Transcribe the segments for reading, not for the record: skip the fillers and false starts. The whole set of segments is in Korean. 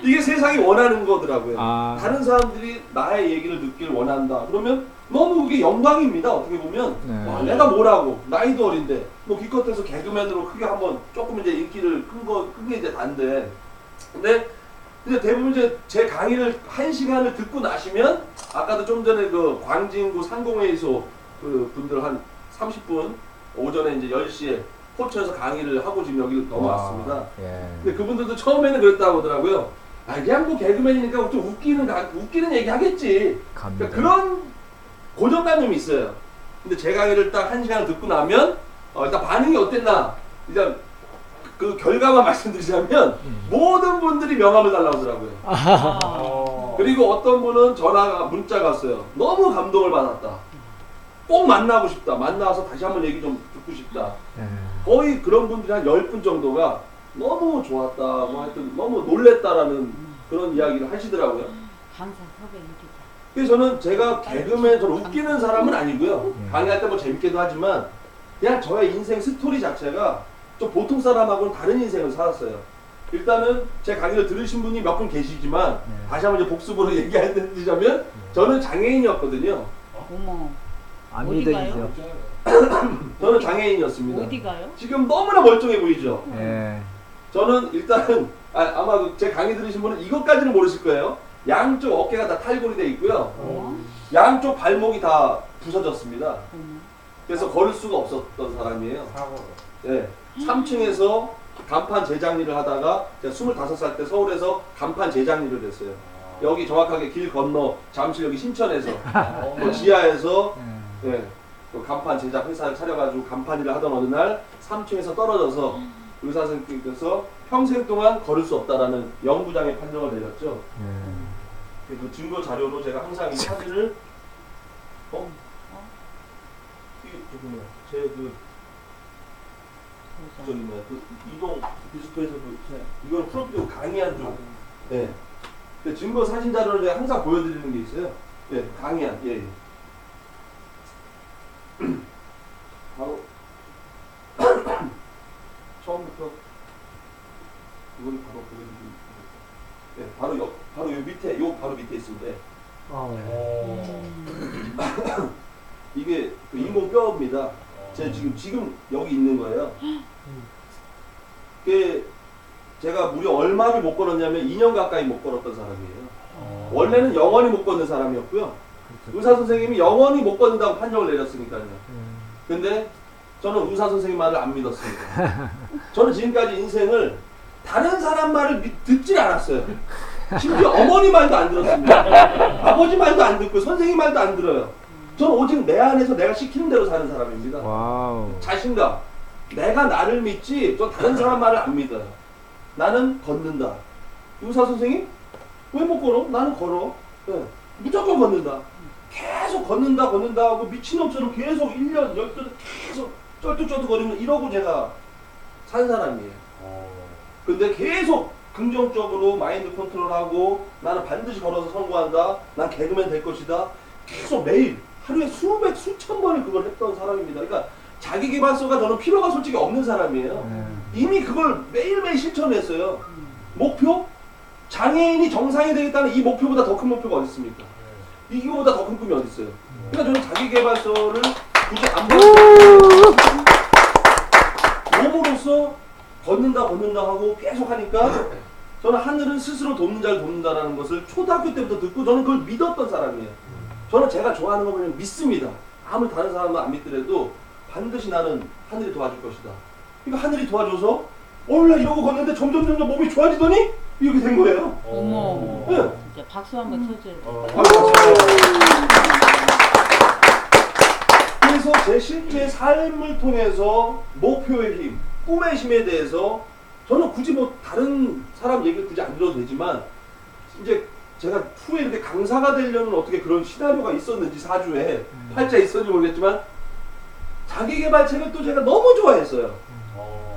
이게 세상이 원하는 거더라고요. 아. 다른 사람들이 나의 얘기를 듣길 원한다. 그러면 너무 그게 영광입니다. 어떻게 보면 네. 와, 내가 뭐라고 나이도 어린데 뭐 기껏해서 개그맨으로 크게 한번 조금 이제 인기를 큰 게 이제 단데 근데 이제 대부분 이제 제 강의를 1시간을 듣고 나시면 아까도 좀 전에 그 광진구 상공회의소 그 분들 한 30분 오전에 이제 10시에 포천에서 강의를 하고 지금 여기 넘어왔습니다. 예. 근데 그분들도 처음에는 그랬다고 하더라고요. 아, 그냥 뭐 개그맨이니까 좀 웃기는 얘기 하겠지. 그러니까 그런 고정관념이 있어요. 근데 제 강의를 딱 1시간을 듣고 나면 일단 반응이 어땠나 일단 그 결과만 말씀드리자면 모든 분들이 명함을 달라고 하더라고요. 그리고 어떤 분은 문자가 왔어요. 너무 감동을 받았다. 꼭 만나고 싶다. 만나서 다시 한번 얘기 좀 듣고 싶다. 거의 그런 분들이 한 10분 정도가 너무 좋았다. 뭐 하여튼 너무 놀랬다라는 그런 이야기를 하시더라고요. 강사 섭외 인기다. 그래서 저는 제가 개그맨 저는 웃기는 사람은 아니고요. 강의할 때 뭐 재밌게도 하지만 그냥 저의 인생 스토리 자체가 좀 보통 사람하고는 다른 인생을 살았어요. 일단은 제 강의를 들으신 분이 몇 분 계시지만 다시 한번 이제 복습으로 얘기하자면 저는 장애인이었거든요. 어머. 안 어디 믿어지죠. 저는 장애인이었습니다. 어디 가요? 지금 너무나 멀쩡해 보이죠? 예. 저는 일단은 아마 제 강의 들으신 분은 이것까지는 모르실 거예요. 양쪽 어깨가 다 탈골이 돼 있고요. 양쪽 발목이 다 부서졌습니다. 그래서 걸을 수가 없었던 사람이에요. 네. 3층에서 간판 제작 일을 하다가 제가 25살 때 서울에서 간판 제작 일을 했어요. 여기 정확하게 길 건너 잠실 여기 신천에서 그 지하에서 네, 그 간판 제작 회사를 차려가지고 간판 일을 하던 어느 날 3층에서 떨어져서 의사 선생님께서 평생 동안 걸을 수 없다라는 영부장의 판정을 내렸죠. 그 증거 자료로 제가 항상 이 사진을 이게 조금요. 제그 저기 뭐야 그 이동 디스플레이에서 이걸 프로필 강의한 중. 네. 그 증거 사진 자료를 제가 항상 보여드리는 게 있어요. 예, 강의한 예. 바로 처음부터 이걸 바로 보여드리는. 예, 바로 요 밑에 바로 밑에 있습니다. 이게 그 인공 뼈입니다. 제가 지금 여기 있는 거예요. 제가 무려 얼마를 못 걸었냐면 2년 가까이 못 걸었던 사람이에요. 원래는 영원히 못 걷는 사람이었고요. 의사 선생님이 영원히 못 걷는다고 판정을 내렸으니까요. 근데 저는 의사 선생님 말을 안 믿었습니다. 저는 지금까지 인생을 다른 사람 말을 듣질 않았어요. 심지어 어머니 말도 안 들었습니다. 아버지 말도 안 듣고 선생님 말도 안 들어요. 저는 오직 내 안에서 내가 시키는 대로 사는 사람입니다. 와우. 자신감. 내가 나를 믿지 전 다른 사람 말을 안 믿어요. 나는 걷는다. 의사 선생님? 왜 못 걸어? 나는 걸어. 네. 무조건 걷는다. 계속 걷는다 하고 미친놈처럼 계속 1년, 10년 계속 쩔뚝쩔뚝거리면 이러고 제가 산 사람이에요. 근데 계속 긍정적으로 마인드 컨트롤하고 나는 반드시 걸어서 성공한다. 난 개그맨 될 것이다. 계속 매일 하루에 수천 번을 그걸 했던 사람입니다. 그러니까 자기계발서가 저는 필요가 솔직히 없는 사람이에요. 이미 그걸 매일매일 실천했어요. 목표? 장애인이 정상이 되겠다는 이 목표보다 더 큰 목표가 어디 있습니까? 이거보다 더 큰 꿈이 어디 있어요? 그러니까 저는 자기계발서를 굳이 안 받았어요. 몸으로써 걷는다 하고 계속 하니까 저는 하늘은 스스로 돕는 자를 돕는다라는 것을 초등학교 때부터 듣고 저는 그걸 믿었던 사람이에요. 저는 제가 좋아하는 거 그냥 믿습니다. 아무리 다른 사람은 안 믿더라도 반드시 나는 하늘이 도와줄 것이다. 그러니까 하늘이 도와줘서 원래 이러고 걷는데 점점 몸이 좋아지더니 이렇게 된 거예요. 어머. 네. 진짜 박수 한번 쳐줘요. 그래서 제 실제 삶을 통해서 목표의 힘, 꿈의 힘에 대해서 저는 굳이 뭐 다른 사람 얘기를 굳이 안 들어도 되지만 이제 제가 후에 이렇게 강사가 되려는 어떻게 그런 시나리오가 있었는지 사주에 팔자 있었는지 모르겠지만 자기계발 책을 또 제가 너무 좋아했어요.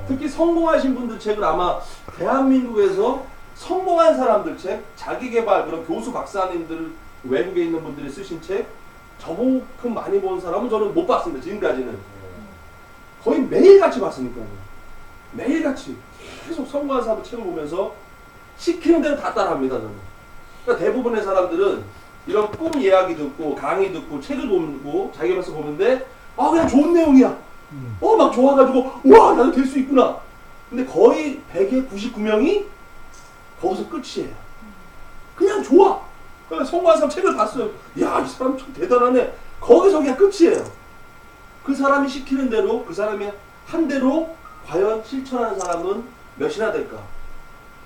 특히 성공하신 분들 책을 아마 대한민국에서 성공한 사람들 책, 자기계발 그런 교수 박사님들 외국에 있는 분들이 쓰신 책 저만큼 많이 본 사람은 저는 못 봤습니다. 지금까지는 거의 매일같이 봤으니까요. 매일같이 계속 성공한 사람 책을 보면서 시키는 대로 다 따라합니다. 저는. 그러니까 대부분의 사람들은 이런 꿈 이야기 듣고 강의 듣고 책을 보고 자기 입에서 보는데 그냥 좋은 내용이야. 막 좋아가지고 와 나도 될 수 있구나. 근데 거의 100에 99명이 거기서 끝이에요. 그냥 좋아. 그러니까 성공한 사람 책을 봤어요. 야, 이 사람 참 대단하네. 거기서 그냥 끝이에요. 그 사람이 시키는 대로, 그 사람이 한 대로 과연 실천하는 사람은 몇이나 될까?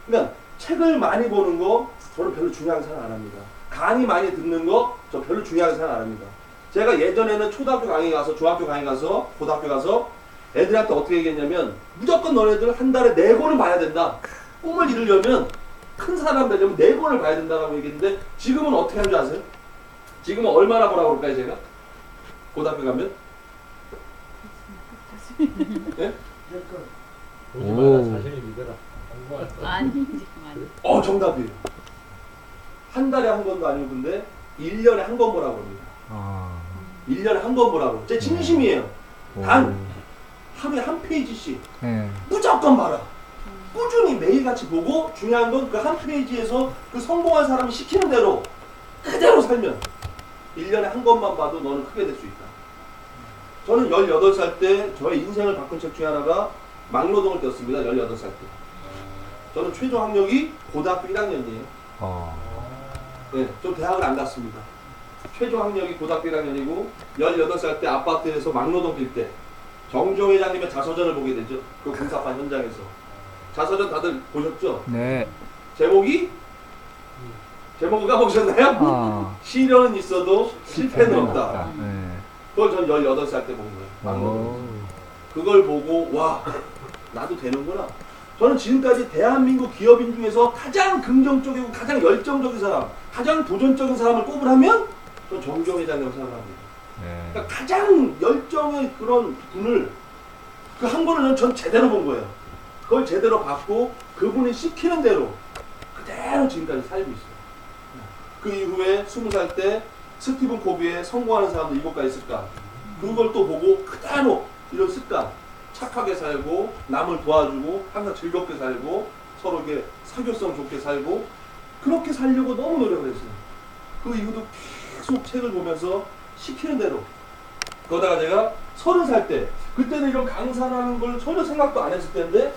그러니까 책을 많이 보는 거 저는 별로 중요하게 생각 안 합니다. 강의 많이 듣는 거 저 별로 중요하게 생각 안 합니다. 제가 예전에는 초등학교 강의 가서, 중학교 강의 가서, 고등학교 가서 애들한테 어떻게 얘기했냐면 무조건 너네들 한 달에 4권은 봐야 된다. 꿈을 이루려면 큰 사람 되려면 4권을 봐야 된다고 얘기했는데 지금은 어떻게 하는 줄 아세요? 지금은 얼마나 보라고 그럴까요 제가? 고등학교 가면? 예? 보지 마라 자신을 믿어라. 공부할 거. 아니지 아니. 정답이에요. 한 달에 한 권도 아니고 근데 1년에 한 권 보라고 합니다. 1년에 한 권 보라고. 제 진심이에요. 단 하루에 한 페이지씩 무조건 봐라. 꾸준히 매일같이 보고 중요한 건 그 한 페이지에서 그 성공한 사람이 시키는 대로 그대로 살면 1년에 한 권만 봐도 너는 크게 될 수 있다. 저는 18살 때 저의 인생을 바꾼 책 중에 하나가 막노동을 떴습니다. 18살 때. 저는 최종 학력이 고등학교 1학년이에요. 네, 좀 대학을 안 갔습니다. 최종 학력이 고등학교 1학년이고 18살 때 아파트에서 막노동 뛸 때 정종 회장님의 자서전을 보게 되죠. 그 공사판 현장에서. 자서전 다들 보셨죠? 네. 제목을 까먹으셨나요? 시련은 있어도 실패는 없다. 그걸 전 18살 때 본 거예요. 막노동. 그걸 보고 와 나도 되는구나. 저는 지금까지 대한민국 기업인 중에서 가장 긍정적이고 가장 열정적인 사람, 가장 도전적인 사람을 꼽으라면 전 정경 회장이라고 생각합니다. 그러니까 가장 열정의 그런 분을 그 한 번을 전 제대로 본 거예요. 그걸 제대로 봤고 그분이 시키는 대로 그대로 지금까지 살고 있어요. 그 이후에 20살 때 스티븐 코비의 성공하는 사람도 이것까지 있을까? 그걸 또 보고 그대로 이런 습관 착하게 살고 남을 도와주고 항상 즐겁게 살고 서로 이렇게 사교성 좋게 살고 그렇게 살려고 너무 노력을 했어요. 그 이후도 계속 책을 보면서 시키는 대로 그러다가 제가 30살 때 그때는 이런 강사라는 걸 전혀 생각도 안 했을 때인데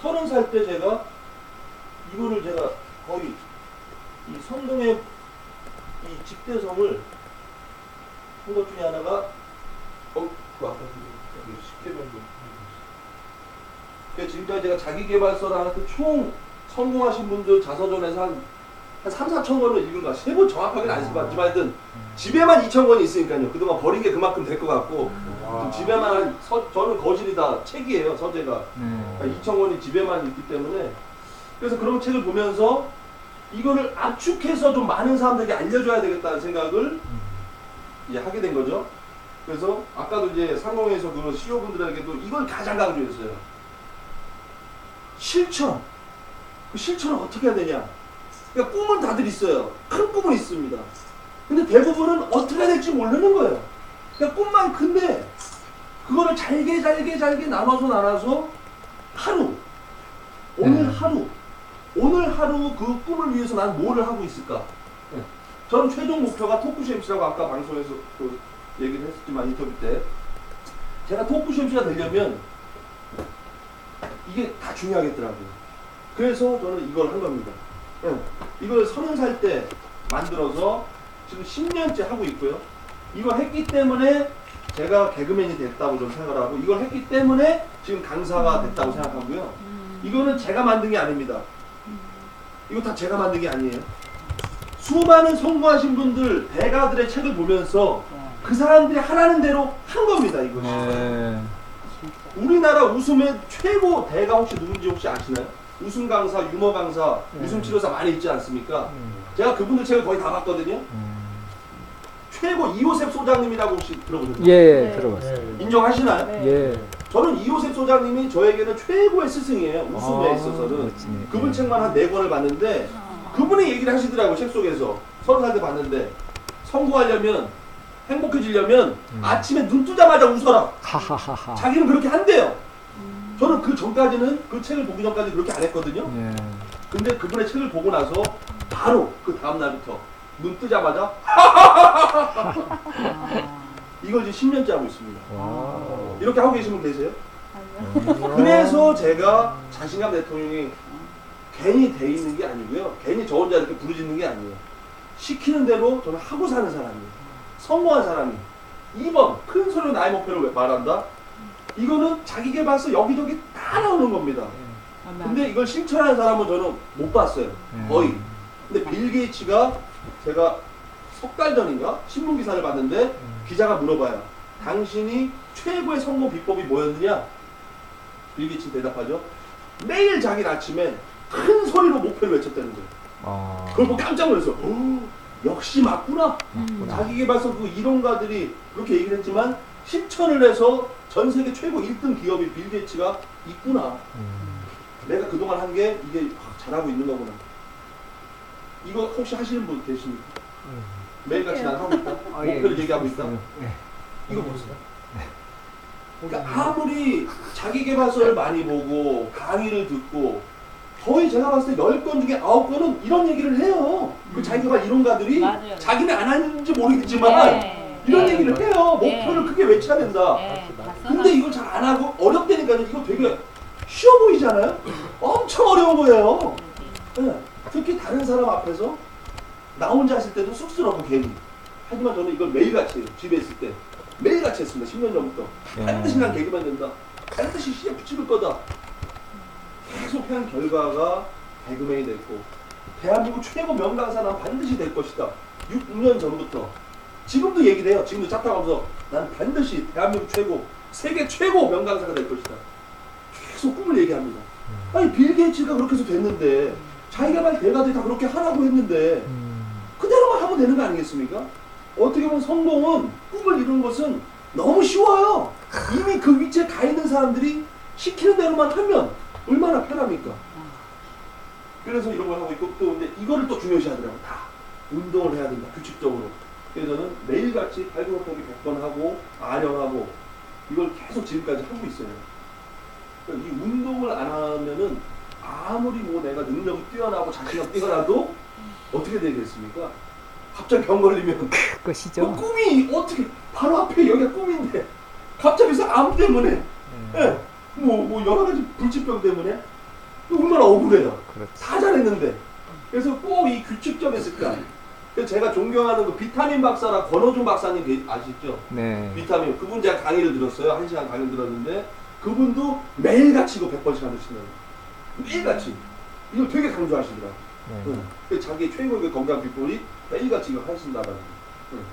30살 때 제가 이거를 제가 거의 이 성공의 이 집대성을 한 것 중에 하나가 그 아까 지금까지 제가 자기계발서라는 총 성공하신 분들 자서전에서 한 3, 4천 권을 읽은 거 세부 정확하게는 안 써봤지만 하여튼 집에만 2천 권이 있으니까요. 그동안 버린 게 그만큼 될 것 같고 집에만 저는 거실이 다 책이에요. 서재가 2천 권이 집에만 있기 때문에 그래서 그런 책을 보면서 이거를 압축해서 좀 많은 사람들에게 알려줘야 되겠다는 생각을 이제 하게 된 거죠. 그래서 아까도 이제 상공에서 그 CEO분들에게도 이걸 가장 강조했어요. 실천. 그 실천을 어떻게 해야 되냐. 그러니까 꿈은 다들 있어요. 큰 꿈은 있습니다. 근데 대부분은 어떻게 해야 될지 모르는 거예요. 그러니까 꿈만 큰데 그거를 잘게 나눠서 하루 오늘 하루 그 꿈을 위해서 난 뭐를 하고 있을까. 저는 최종 목표가 토크쇼 MC라고 아까 방송에서 그 얘기를 했었지만 인터뷰 때 제가 토크쇼 MC가 되려면 이게 다 중요하겠더라고요. 그래서 저는 이걸 한 겁니다. 이걸 30살 때 만들어서 지금 10년째 하고 있고요. 이걸 했기 때문에 제가 개그맨이 됐다고 좀 생각을 하고 이걸 했기 때문에 지금 강사가 됐다고 생각하고요. 이거는 제가 만든 게 아닙니다. 이거 다 제가 만든 게 아니에요. 수많은 성공하신 분들, 대가들의 책을 보면서 그 사람들이 하라는 대로 한 겁니다. 이거. 우리나라 웃음의 최고 대가 혹시 누군지 혹시 아시나요? 웃음 강사, 유머 강사, 웃음 치료사 많이 있지 않습니까? 제가 그분들 책을 거의 다 봤거든요. 최고 이호셉 소장님이라고 혹시 들어보셨나요? 예, 들어봤어요. 인정하시나요? 예. 저는 이호셉 소장님이 저에게는 최고의 스승이에요. 웃음에 있어서는. 그분 책만 한 4권을 봤는데 그분이 얘기를 하시더라고요. 책 속에서. 30살 때 봤는데 성공하려면 행복해지려면 아침에 눈 뜨자마자 웃어라. 하하하하. 자기는 그렇게 한대요. 저는 그 전까지는 그 책을 보기 전까지 그렇게 안 했거든요. 예. 근데 그분의 책을 보고 나서 바로 그 다음 날부터 눈 뜨자마자 아. 이걸 지금 10년째 하고 있습니다. 와. 이렇게 하고 계신 분 계세요? 아니요. 그래서 제가 자신감 대통령이 괜히 돼 있는 게 아니고요. 괜히 저 혼자 이렇게 부르짖는 게 아니에요. 시키는 대로 저는 하고 사는 사람이에요. 성공한 사람이. 2번, 큰 소리로 나의 목표를 왜 말한다? 이거는 자기계발서 여기저기 다 나오는 겁니다. 근데 이걸 실천하는 사람은 저는 못 봤어요. 거의. 근데 빌 게이츠가 제가 석 달 전인가 신문 기사를 봤는데 기자가 물어봐요. 당신이 최고의 성공 비법이 뭐였느냐? 빌 게이츠 대답하죠. 매일 자기 아침에 큰 소리로 목표를 외쳤다는 거예요. 아. 그걸 보고 깜짝 놀랐어. 역시 맞구나. 맞구나. 자기계발서 그 이론가들이 그렇게 얘기를 했지만 실천을 해서 전 세계 최고 1등 기업이 빌 게이츠가 있구나. 내가 그동안 한 게 이게 잘하고 있는 거구나. 이거 혹시 하시는 분 계십니까? 매일같이 난 하고 있다? 아, 예, 목표를 얘기하고 있다? 예. 이거 보세요. 그러니까 아무리 자기계발서를 많이 보고 강의를 듣고 거의 제가 봤을 때 10건 중에 9건은 이런 얘기를 해요. 그 자기계발 이론가들이 맞아요. 자기는 안 하는지 모르겠지만 네. 이런 네. 얘기를 해요. 네. 목표를 크게 외쳐야 된다. 네, 다 근데 이걸 잘 안 하고 어렵다니까요. 이거 되게 쉬워 보이잖아요. 엄청 어려운 거예요. 네. 특히 다른 사람 앞에서 나 혼자 했을 때도 쑥스럽고 괜히. 하지만 저는 이걸 매일같이 해요. 집에 있을 때. 매일같이 했습니다. 10년 전부터. 반드시 난 개그만 된다. 반드시 시에 붙일 거다. 계속 한 결과가 개그맨이 됐고 대한민국 최고 명강사 난 반드시 될 것이다. 6년 전부터. 지금도 얘기를 해요. 지금도 차 타고 가면서 난 반드시 대한민국 최고, 세계 최고 명강사가 될 것이다. 계속 꿈을 얘기합니다. 아니 빌 게이츠가 그렇게 해서 됐는데 자기개발 대가들이 다 그렇게 하라고 했는데 그대로만 하면 되는 거 아니겠습니까? 어떻게 보면 성공은 꿈을 이루는 것은 너무 쉬워요. 이미 그 위치에 가 있는 사람들이 시키는 대로만 하면 얼마나 편합니까? 그래서 이런 걸 하고 있고 또 근데 이거를 또 중요시 하더라고. 다 운동을 해야 된다. 규칙적으로. 그래서 저는 매일같이 발굴호흡기 100번 하고 안녕하고 이걸 계속 지금까지 하고 있어요. 그러니까 이 운동을 안 하면은 아무리 뭐 내가 능력이 뛰어나고 자신감 뛰어나도 어떻게 되겠습니까? 갑자기 병 걸리면 그것이죠. 그 꿈이 어떻게 바로 앞에 여기가 꿈인데 갑자기 암 때문에 예, 뭐 여러 가지 불치병 때문에 얼마나 억울해요. 그렇지. 다 잘했는데 그래서 꼭 이 규칙적인 습관. 그래서 제가 존경하는 그 비타민 박사라 권호준 박사님 아시죠? 네. 비타민 그분 제가 강의를 들었어요. 1시간 강의를 들었는데 그분도 매일같이 이거 100번씩 하시는 매일같이 이걸 되게 강조하시더라고요. 네. 그래서 자기 최고의 건강 비법이 매일같이 이거 하신다는 거예요.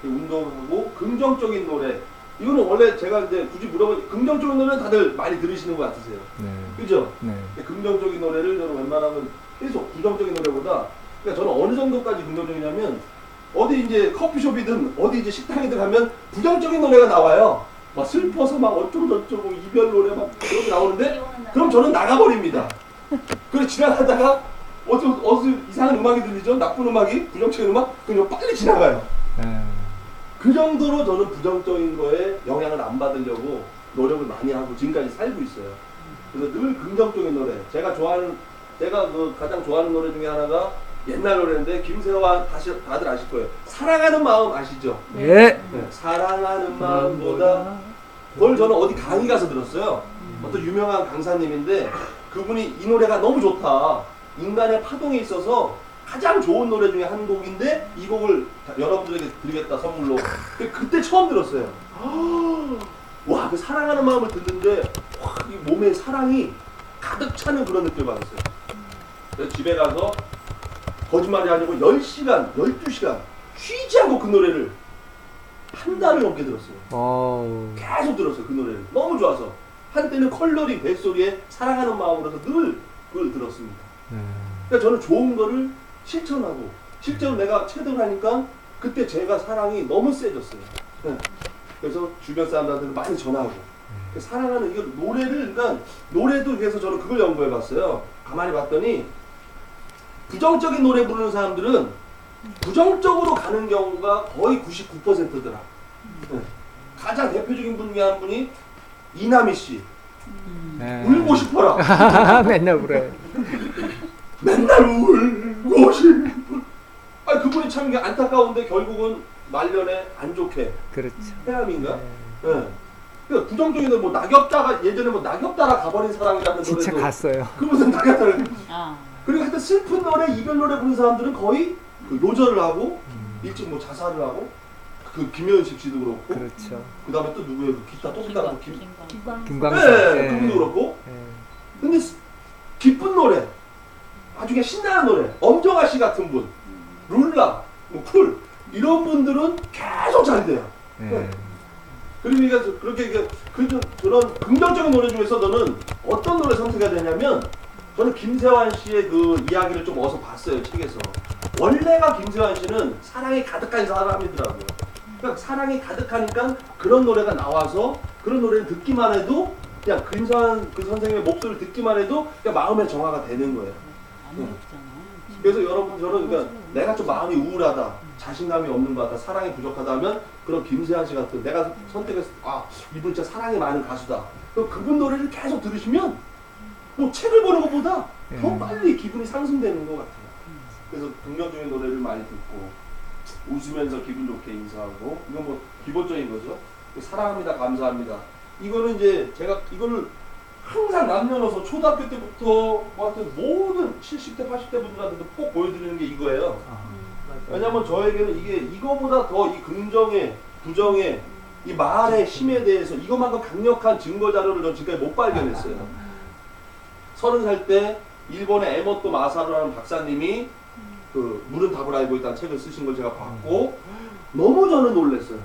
운동하고 긍정적인 노래 이거는 원래 제가 이제 굳이 물어보면 긍정적인 노래는 다들 많이 들으시는 것 같으세요. 네. 그죠? 네. 긍정적인 노래를 저는 웬만하면 계속 부정적인 노래보다 그러니까 저는 어느 정도까지 긍정적이냐면 어디 이제 커피숍이든 어디 이제 식당이든 가면 부정적인 노래가 나와요. 막 슬퍼서 막 어쩌고 저쩌고 이별 노래 막 그렇게 나오는데 그럼 저는 나가버립니다. 그래서 지나가다가 어디서 이상한 음악이 들리죠? 나쁜 음악이? 부정적인 음악? 그럼 빨리 지나가요. 네. 그 정도로 저는 부정적인 거에 영향을 안 받으려고 노력을 많이 하고 지금까지 살고 있어요. 그래서 늘 긍정적인 노래. 제가 그 가장 좋아하는 노래 중에 하나가 옛날 노래인데 김세화 다들 아실 거예요. 사랑하는 마음 아시죠? 예. 네. 사랑하는 마음보다 그걸 저는 어디 강의 가서 들었어요. 어떤 유명한 강사님인데 그분이 이 노래가 너무 좋다. 인간의 파동에 있어서 가장 좋은 노래 중에 한 곡인데 이 곡을 여러분들에게 드리겠다 선물로. 그때 처음 들었어요. 와, 그 사랑하는 마음을 듣는데 와, 이 몸에 사랑이 가득 차는 그런 느낌을 받았어요. 그래서 집에 가서 거짓말이 아니고 10시간, 12시간 쉬지 않고 그 노래를 한 달을 넘게 들었어요. 계속 들었어요, 그 노래를. 너무 좋아서. 한때는 컬러링, 뱃소리에 사랑하는 마음으로서 늘 그걸 들었습니다. 그러니까 저는 좋은 거를 실천하고 실제로 내가 체득을 하니까 그때 제가 사랑이 너무 세졌어요. 그래서 주변 사람들한테 많이 전하고 사랑하는 이거 노래를 그러니까 노래도 위해서 저는 그걸 연구해 봤어요. 가만히 봤더니 부정적인 노래 부르는 사람들은 부정적으로 가는 경우가 거의 99%더라. 가장 대표적인 분 중에 한 분이 이남희 씨. 네. 울고 싶어라. 맨날 울어요. 맨날 울고 싶어. 아니 그분이 참 이게 안타까운데 결국은 말년에 안 좋게 그렇죠. 해암인가? 네. 예. 그러니까 부정적인 뭐 낙엽다가 예전에 뭐 낙엽따라 가버린 사랑이라는 진짜 노래도 갔어요. 그 무슨 낙엽따라 아. 그리고 하여튼 슬픈 노래 이별 노래 부르는 사람들은 거의 그 요절을 하고 일찍 뭐 자살을 하고 그 김현식 씨도 그렇고 그렇죠. 그 다음에 또 누구예요? 그 기타 또 기타 또 김광석. 네, 그분도 그렇고 네. 근데 기쁜 노래 아주 그냥 신나는 노래 엄정화 씨 같은 분 룰라 뭐쿨 이런 분들은 계속 잘 돼요. 네. 그러니까 그렇게 그런 긍정적인 노래 중에서 저는 어떤 노래 선택해야 되냐면 저는 김세환 씨의 그 이야기를 좀 어서 봤어요 책에서. 원래가 김세환 씨는 사랑이 가득한 사람이더라고요. 그러니까 사랑이 가득하니까 그런 노래가 나와서 그런 노래를 듣기만 해도 그냥 김세환 그 선생님의 목소리를 듣기만 해도 그냥 마음의 정화가 되는 거예요. 그래서 여러분 저는 그러니까 내가 좀 마음이 우울하다, 자신감이 없는 것 같다, 사랑이 부족하다 하면 그런 김세환 씨 같은 내가 선택해서 아 이분 진짜 사랑이 많은 가수다. 그럼 그분 노래를 계속 들으시면 뭐 책을 보는 것보다 더 빨리 기분이 상승되는 것 같아요. 그래서 긍정적인 노래를 많이 듣고 웃으면서 기분 좋게 인사하고 이건 뭐 기본적인 거죠. 사랑합니다, 감사합니다. 이거는 이제 제가 이거를 항상 남녀노소 초등학교 때부터 뭐 하여튼 모든 70대, 80대 분들한테도 꼭 보여드리는 게 이거예요. 왜냐면 저에게는 이게 이거보다 더 이 긍정의, 부정의, 이 말의 힘에 대해서 이것만큼 강력한 증거 자료를 전 지금까지 못 발견했어요. 30살 때 일본의 에모토 마사루라는 박사님이 그 물은 답을 알고 있다는 책을 쓰신 걸 제가 봤고 너무 저는 놀랐어요.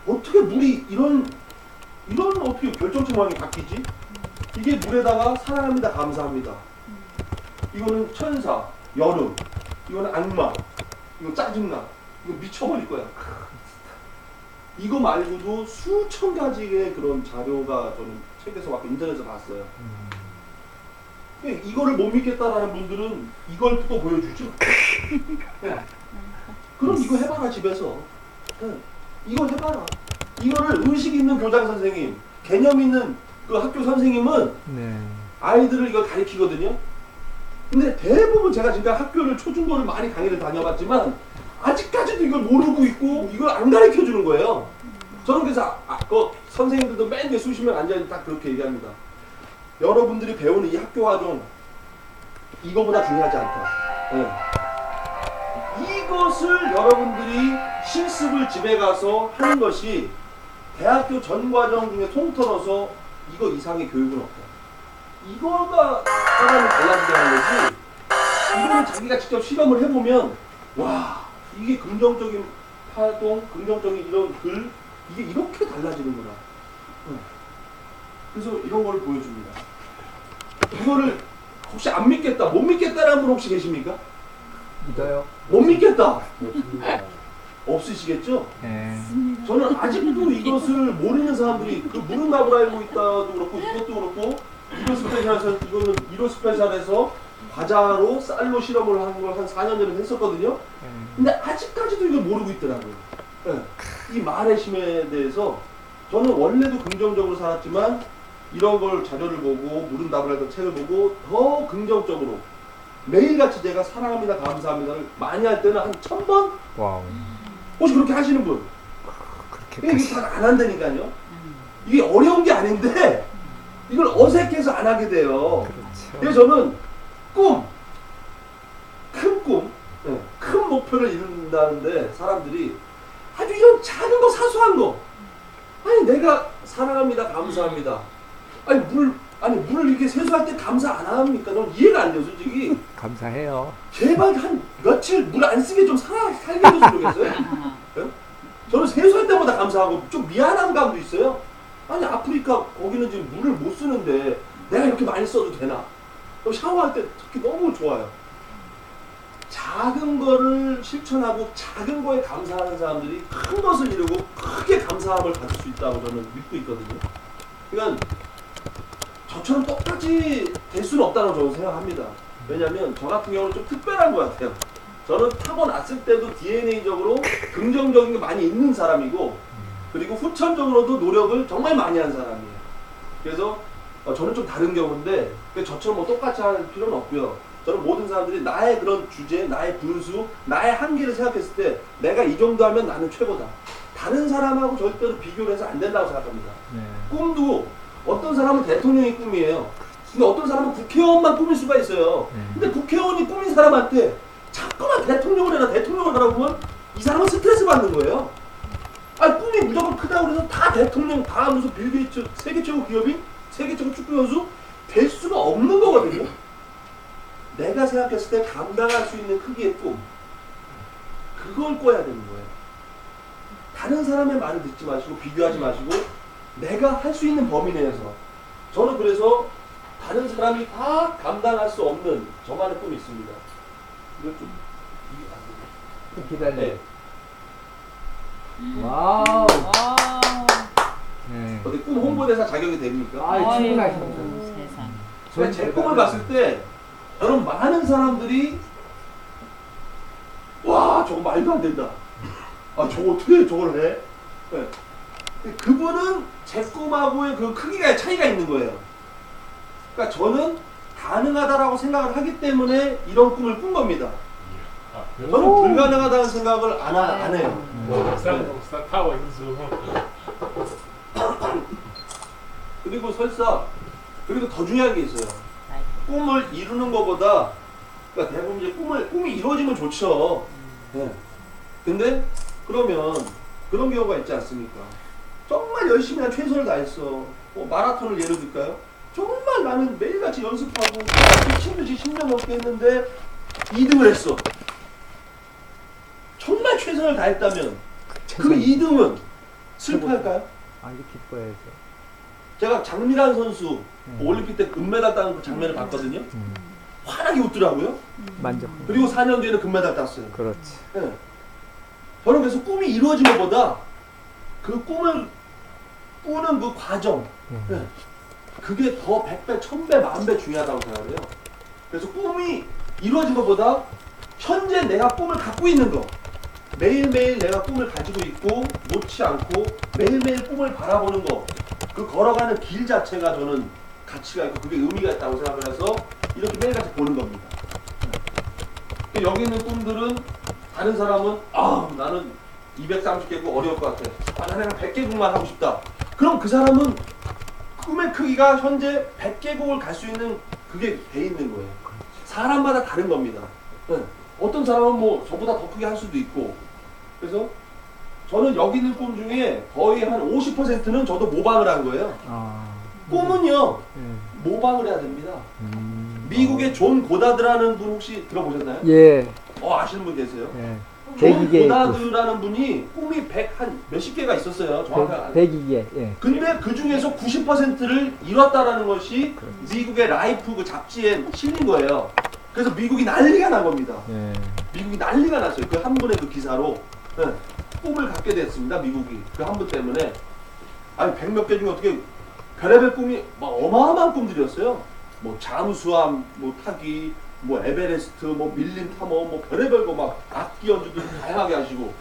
어떻게 물이 이런 어떻게 결정체 모양이 바뀌지? 이게 물에다가 사랑합니다, 감사합니다. 이거는 천사, 여름, 이거는 악마, 이거 짜증나, 이거 미쳐버릴 거야. 이거 말고도 수천 가지의 그런 자료가 저는 책에서 막 인터넷에서 봤어요. 이거를 못 믿겠다라는 분들은 이걸 또 보여주죠. 네. 그럼 이거 해봐라 집에서. 네. 이거 해봐라. 이거를 의식 있는 교장 선생님, 개념 있는 그 학교 선생님은 네. 아이들을 이걸 가르치거든요. 근데 대부분 제가 지금까지 학교를 초중고를 많이 강의를 다녀봤지만 아직까지도 이걸 모르고 있고 이걸 안 가르쳐 주는 거예요. 저는 그래서 그 선생님들도 맨 뒤에 수십 명 앉아있는 딱 그렇게 얘기합니다. 여러분들이 배우는 이 학교 과정 이거보다 중요하지 않다. 네. 이것을 여러분들이 실습을 집에 가서 하는 것이 대학교 전 과정 중에 통틀어서 이거 이상의 교육은 없다. 이거가 사람이 달라지게 하는 거지. 이거는 자기가 직접 실험을 해보면 와 이게 긍정적인 활동, 긍정적인 이런 글 이게 이렇게 달라지는구나. 그래서 이런 걸 보여줍니다. 이거를 혹시 안 믿겠다, 못 믿겠다라는 분 혹시 계십니까? 믿어요. 못 믿겠다. 없으시겠죠? 네. 저는 아직도 이것을 모르는 사람들이 그 물은 답을 알고 있다도 그렇고 이것도 그렇고 이거 스페셜에서 과자로 쌀로 실험을 한 걸 한 4년 전에 했었거든요. 근데 아직까지도 이걸 모르고 있더라고요. 네. 이 말의 힘에 대해서 저는 원래도 긍정적으로 살았지만 이런 걸 자료를 보고 물은 답을 하던 책을 보고 더 긍정적으로 매일같이 제가 사랑합니다, 감사합니다를 많이 할 때는 한 1000번? 와우. 혹시 그렇게 하시는 분? 이게 그렇게까지. 잘 안 한다니까요. 이게 어려운 게 아닌데 이걸 어색해서 안 하게 돼요. 그렇죠. 그래서 저는 큰 꿈, 큰 목표를 이룬다는데 사람들이 아주 이런 작은 거, 사소한 거 아니 내가 사랑합니다, 감사합니다 아니 물을 이렇게 세수할 때 감사 안 합니까? 넌 이해가 안 돼요 솔직히. 감사해요. 제발 한 며칠 물 안 쓰게 좀 살게 해줬으면 좋겠어요. 네? 저는 세수할 때마다 감사하고 좀 미안한 감도 있어요. 아니 아프리카 거기는 지금 물을 못 쓰는데 내가 이렇게 많이 써도 되나? 그럼 샤워할 때 특히 너무 좋아요. 작은 거를 실천하고 작은 거에 감사하는 사람들이 큰 것을 이루고 크게 감사함을 받을 수 있다고 저는 믿고 있거든요. 그러니까 저처럼 똑같이 될 수는 없다고 저는 생각합니다. 왜냐하면 저 같은 경우는 좀 특별한 것 같아요. 저는 타고났을 때도 DNA적으로 긍정적인 게 많이 있는 사람이고 그리고 후천적으로도 노력을 정말 많이 한 사람이에요. 그래서 저는 좀 다른 경우인데 저처럼 뭐 똑같이 할 필요는 없고요. 저는 모든 사람들이 나의 그런 주제, 나의 분수, 나의 한계를 생각했을 때 내가 이 정도 하면 나는 최고다. 다른 사람하고 절대로 비교를 해서 안 된다고 생각합니다. 네. 꿈도 어떤 사람은 대통령이 꿈이에요. 근데 어떤 사람은 국회의원만 꿈일 수가 있어요. 근데 국회의원이 꿈인 사람한테 자꾸만 대통령을 해라 대통령을 하라고 하면 이 사람은 스트레스 받는 거예요. 아니 꿈이 무조건 크다고 해서 다 대통령 다 무슨 빌 게이츠 세계 최고 기업인 세계 최고 축구 선수 될 수가 없는 거거든요. 내가 생각했을 때 감당할 수 있는 크기의 꿈 그걸 꿔야 되는 거예요. 다른 사람의 말을 듣지 마시고 비교하지 마시고 내가 할 수 있는 범위 내에서 저는 그래서 다른 사람이 다 감당할 수 없는 저만의 꿈이 있습니다. 이걸 좀 기다려. 네. 와우. 네. 어디 꿈 홍보대사 자격이 됩니까? 아, 충분하십니다. 세상. 제가 제 꿈을 봤을 때 여러분 많은 사람들이 와 저거 말도 안 된다. 아 저거 어떻게 저걸 해? 네. 근데 그분은 제 꿈하고의 그 크기가 차이가 있는 거예요. 그러니까 저는 가능하다라고 생각을 하기 때문에 이런 꿈을 꾼 겁니다. 저는 불가능하다는 생각을 안 해요. 목사 타워 인수. 그리고 설사 그리고 더 중요한 게 있어요. 꿈을 이루는 것보다 그러니까 대부분 이제 꿈이 이루어지면 좋죠. 네. 근데 그러면 그런 경우가 있지 않습니까? 정말 열심히 한 최선을 다했어. 마라톤을 예를 들까요? 정말 나는 매일같이 연습하고 미친 듯이 10년 넘게 했는데 2등을 했어. 정말 최선을 다했다면 그 2등은 슬퍼할까요? 아주 기뻐야죠. 제가 장미란 선수 올림픽 때 금메달 따는 그 장면을 봤거든요. 환하게 웃더라고요. 만족. 그리고 4년 뒤에는 금메달 땄어요. 그렇지. 네. 저는 그래서 꿈이 이루어진 것보다 그 꿈을 꾸는 그 과정, 네. 그게 더 100배, 1000배, 10,000배 중요하다고 생각해요. 그래서 꿈이 이루어진 것보다 현재 내가 꿈을 갖고 있는 거, 매일매일 내가 꿈을 가지고 있고 놓지 않고 매일매일 꿈을 바라보는 거, 그 걸어가는 길 자체가 저는 가치가 있고 그게 의미가 있다고 생각을 해서 이렇게 매일같이 보는 겁니다. 여기 있는 꿈들은 다른 사람은 나는 230개국 어려울 것 같아. 나는 100개국만 하고 싶다. 그럼 그 사람은 꿈의 크기가 현재 100개국을 갈 수 있는 그게 돼 있는 거예요. 사람마다 다른 겁니다. 네. 어떤 사람은 뭐 저보다 더 크게 할 수도 있고. 그래서 저는 여기 있는 꿈 중에 거의 한 50%는 저도 모방을 한 거예요. 꿈은요 모방을 해야 됩니다. 미국의 존 고다드라는 분 혹시 들어보셨나요? 예. 아시는 분 계세요? 예. 존 102개. 고다드라는 분이 꿈이 한 몇십 개가 있었어요. 정확하게. 102개. 예. 근데 그 중에서 90%를 이뤘다라는 것이 미국의 라이프 그 잡지에 실린 거예요. 그래서 미국이 난리가 난 겁니다. 예. 미국이 난리가 났어요. 그 한 분의 그 기사로. 네. 꿈을 갖게 됐습니다. 미국이. 그 한 분 때문에. 아니 100몇 개 중에 어떻게 별의별 꿈이 막 어마어마한 꿈들이었어요. 뭐 잠수함, 뭐 타기, 뭐 에베레스트, 뭐 밀림 탐험, 뭐 별의별 거 막 악기 연주도 다양하게 하시고.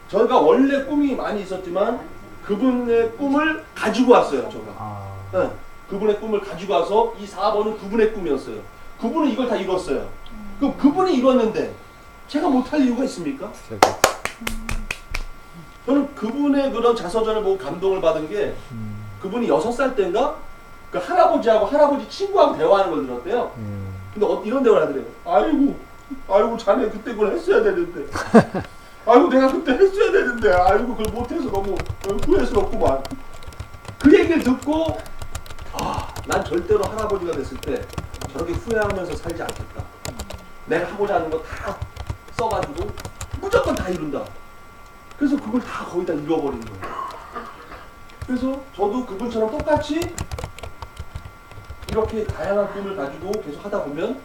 저희가 원래 꿈이 많이 있었지만 그분의 꿈을 가지고 왔어요. 제가. 네. 그분의 꿈을 가지고 와서 이 4번은 그분의 꿈이었어요. 그분은 이걸 다 이뤘어요. 그럼 그분이 이뤘는데 제가 못할 이유가 있습니까? 저는 그분의 그런 자서전을 보고 감동을 받은 게 그분이 6살 때인가 그 할아버지하고 할아버지 친구하고 대화하는 걸 들었대요. 근데 이런 대화를 하더래요. 아이고 자네 그때 그걸 했어야 되는데. 아이고 내가 그때 했어야 되는데. 아이고 그걸 못해서 너무 후회스럽구만. 그 얘기를 듣고 난 절대로 할아버지가 됐을 때 저렇게 후회하면서 살지 않겠다. 내가 하고자 하는 거 다 써가지고 무조건 다 이룬다. 그래서 그걸 다 거의 다 잃어버린 거예요. 그래서 저도 그분처럼 똑같이 이렇게 다양한 꿈을 가지고 계속 하다 보면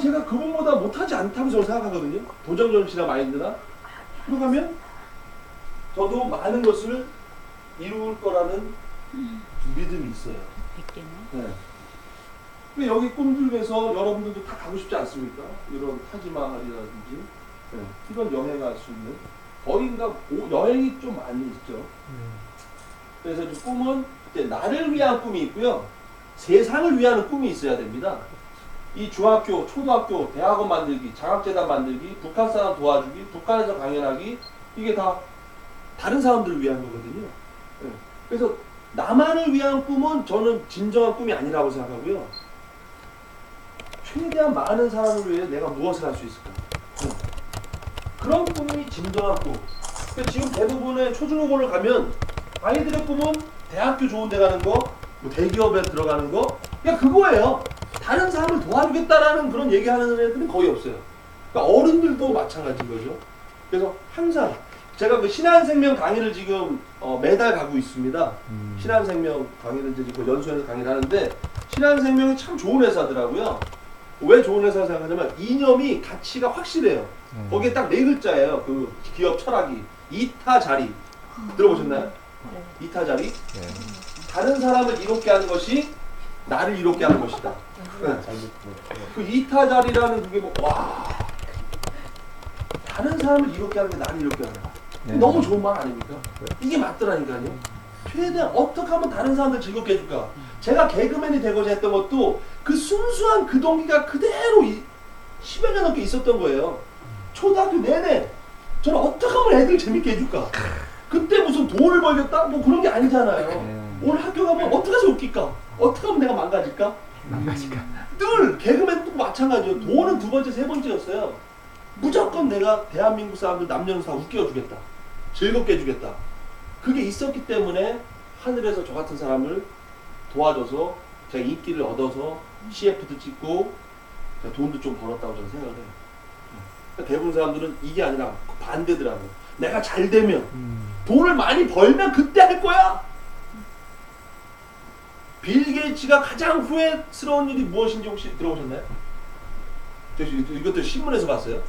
제가 그분보다 못하지 않다고 저는 생각하거든요. 도전정신이나 마인드나. 그러면 저도 많은 것을 이룰 거라는 믿음이 있어요. 네. 근데 여기 꿈들 중에서 여러분들도 다 가고 싶지 않습니까? 이런 타지마할이라든지 이런 여행 갈 수 있는 거인가 여행이 좀 많이 있죠. 그래서 꿈은 때 나를 위한 꿈이 있고요. 세상을 위한 꿈이 있어야 됩니다. 이 중학교, 초등학교, 대학원 만들기, 장학재단 만들기, 북한 사람 도와주기, 북한에서 강연하기 이게 다 다른 사람들을 위한 거거든요. 네. 그래서 나만을 위한 꿈은 저는 진정한 꿈이 아니라고 생각하고요. 최대한 많은 사람을 위해 내가 무엇을 할 수 있을까? 네. 그런 꿈이 진정한 꿈. 그러니까 지금 대부분의 초중고를 가면 아이들의 꿈은 대학교 좋은 데 가는 거, 뭐 대기업에 들어가는 거, 그냥 그거예요. 다른 사람을 도와주겠다라는 그런 얘기하는 애들은 거의 없어요. 그러니까 어른들도 마찬가지인 거죠. 그래서 항상 제가 그 신한생명 강의를 지금 매달 가고 있습니다. 신한생명 강의를 이제 그 연수원에서 강의를 하는데 신한생명이 참 좋은 회사더라고요. 왜 좋은 회사라고 생각하냐면 이념이 가치가 확실해요. 거기에 딱 네 글자예요. 그 기업 철학이 이타자리 들어보셨나요? 네. 이타자리 다른 사람을 이롭게 하는 것이 나를 이롭게 하는 것이다. 네. 그 이타자리라는 그게 뭐 와 다른 사람을 이롭게 하는 게 나를 이롭게 하는 네. 너무 좋은 말 아닙니까? 이게 맞더라니까요. 최대한 어떻게 하면 다른 사람들 즐겁게 해줄까? 제가 개그맨이 되고자 했던 것도 그 순수한 그 동기가 그대로 10여 년 넘게 있었던 거예요. 초등학교 내내 저는 어떻게 하면 애들 재밌게 해줄까? 그때 무슨 돈을 벌겠다? 뭐 그런 게 아니잖아요. 오늘 학교 가면 어떻게 해서 웃길까? 어떻게 하면 내가 망가질까? 늘 개그맨도 마찬가지예요. 돈은 두 번째, 세 번째였어요. 무조건 내가 대한민국 사람들 남녀노소 다 웃겨주겠다. 즐겁게 해주겠다. 그게 있었기 때문에 하늘에서 저 같은 사람을 도와줘서 제가 인기를 얻어서 CF도 찍고 돈도 좀 벌었다고 저는 생각을 해요. 그러니까 대부분 사람들은 이게 아니라 반대더라고요. 내가 잘 되면 돈을 많이 벌면 그때 할 거야. 빌 게이츠가 가장 후회스러운 일이 무엇인지 혹시 들어보셨나요? 이것도 신문에서 봤어요.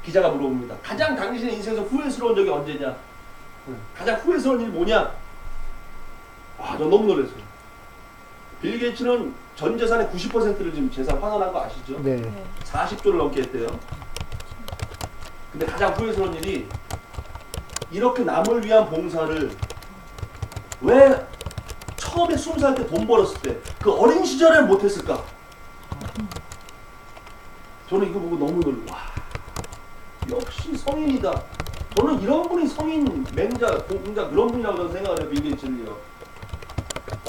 기자가 물어봅니다. 가장 당신의 인생에서 후회스러운 적이 언제냐? 가장 후회스러운 일이 뭐냐? 아, 저 너무 놀랐어요. 빌 게이츠는 전 재산의 90%를 지금 재산 환원한 거 아시죠? 네. 40조를 넘게 했대요. 근데 가장 후회스러운 일이 이렇게 남을 위한 봉사를 왜 처음에 20살 때 돈 벌었을 때 그 어린 시절에 못했을까? 저는 이거 보고 너무 와 역시 성인이다. 저는 이런 분이 성인 맹자 공자 그런 분이라고 저는 생각을 해요. 빌 게이츠는요.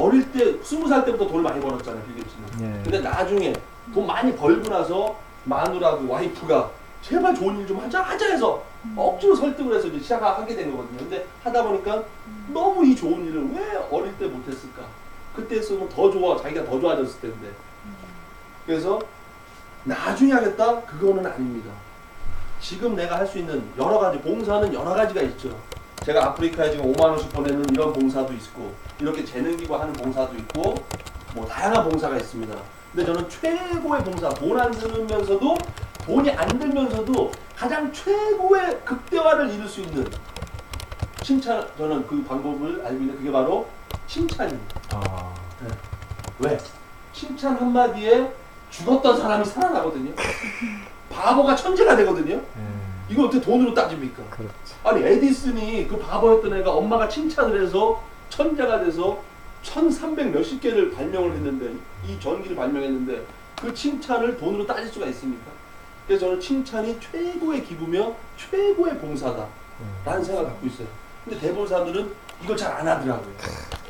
어릴 때 20살 때부터 돈을 많이 벌었잖아요. 빌 게이츠는. 네. 근데 나중에 돈 많이 벌고 나서 마누라고 와이프가 제발 좋은 일 좀 하자 해서 억지로 설득을 해서 이제 시작하게 된 거거든요. 근데 하다 보니까 너무 이 좋은 일을 왜 어릴 때 못했을까? 그때 했으면 더 좋아, 자기가 더 좋아졌을 텐데. 그래서 나중에 하겠다? 그거는 아닙니다. 지금 내가 할 수 있는 여러 가지 봉사는 여러 가지가 있죠. 제가 아프리카에 지금 5만 원씩 보내는 이런 봉사도 있고 이렇게 재능 기부하는 봉사도 있고 뭐 다양한 봉사가 있습니다. 근데 저는 최고의 봉사, 돈 안 들면서도 돈이 안 들면서도 가장 최고의 극대화를 이룰 수 있는 칭찬, 저는 그 방법을 알고 있는데 그게 바로 칭찬입니다. 네. 왜? 칭찬 한마디에 죽었던 사람이 살아나거든요. 바보가 천재가 되거든요. 이거 어떻게 돈으로 따집니까? 그렇죠. 아니 에디슨이 그 바보였던 애가 엄마가 칭찬을 해서 천재가 돼서 1300 몇십 개를 발명을 했는데 이 전기를 발명했는데 그 칭찬을 돈으로 따질 수가 있습니까? 그래서 저는 칭찬이 최고의 기부며 최고의 봉사다 라는 생각을 갖고 있어요. 근데 대부분 사람들은 이걸 잘 안 하더라고요.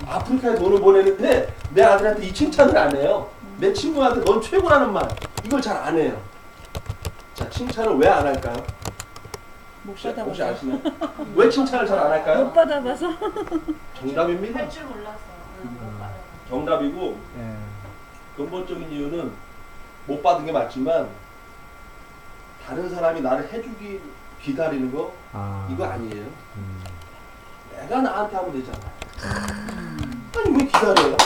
아프리카에 돈을 보내는데 내 아들한테 이 칭찬을 안 해요. 내 친구한테 넌 최고라는 말 이걸 잘 안 해요. 자, 칭찬을 왜 안 할까요? 못 혹시 받아봐서. 아시나요? 왜 칭찬을 잘 안 할까요? 못 받아봐서. 정답입니다. 할 줄 몰랐어. 정답이고 네. 근본적인 이유는 못 받은 게 맞지만 다른 사람이 나를 해주기 기다리는 거 이거 아니에요. 내가 나한테 하면 되잖아. 아니 왜 기다려요?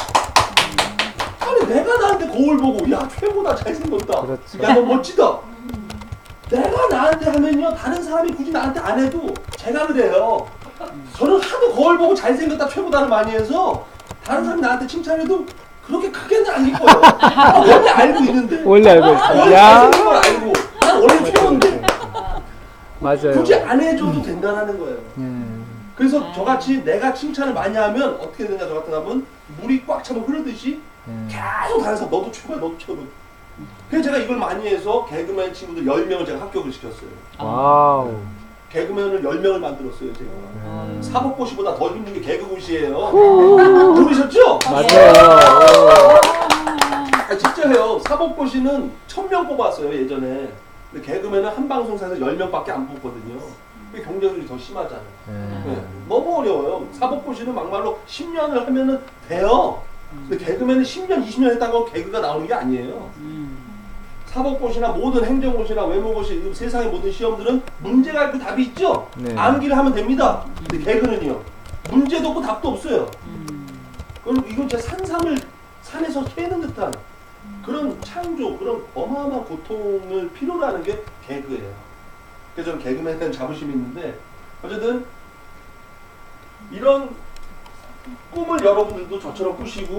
아니 내가 나한테 거울 보고 야 최고다 잘생겼다. 그렇죠. 야 너 멋지다. 내가 나한테 하면요 다른 사람이 굳이 나한테 안 해도 제가 그래요. 저는 하도 거울 보고 잘생겼다 최고다를 많이 해서 다른 사람이 나한테 칭찬해도 그렇게 크게는 안 기뻐요. 원래 알고 있는데. 원래 알고 있어요. 원래 야. 잘생긴 걸 알고 난 원래 최고인데 맞아요. 굳이 안 해줘도 된다는 거예요. 그래서 저같이 내가 칭찬을 많이 하면 어떻게 되냐, 저 같은 사람은 물이 꽉 차면 흐르듯이 계속 다른 사람 너도 최고야, 너도 최고. 그래서 제가 이걸 많이 해서 개그맨 친구들 10명을 제가 합격을 시켰어요. 와우. 개그맨을 10명을 만들었어요, 제가. 사법고시보다 더 힘든 게 개그고시예요. 모르셨죠? 맞아요. 아, 진짜예요. 사법고시는 1000명 뽑았어요, 예전에. 근데 개그맨은 한 방송사에서 10명밖에 안 뽑거든요. 그게 경쟁률이 더 심하잖아요. 네. 너무 어려워요. 사법고시는 막말로 10년을 하면은 돼요. 근데 개그맨은 10년, 20년 했다고 개그가 나오는 게 아니에요. 사법고시나 모든 행정고시나 외모고시, 세상의 모든 시험들은 문제가 있고 답이 있죠? 네. 암기를 하면 됩니다. 근데 개그는요, 문제도 없고 답도 없어요. 그럼 이건 진짜 산에서 캐는 듯한 그런 창조, 그런 어마어마한 고통을 필요로 하는 게 개그예요. 그래서 저는 개그맨에 대한 자부심이 있는데, 어쨌든 이런 꿈을 여러분들도 저처럼 꾸시고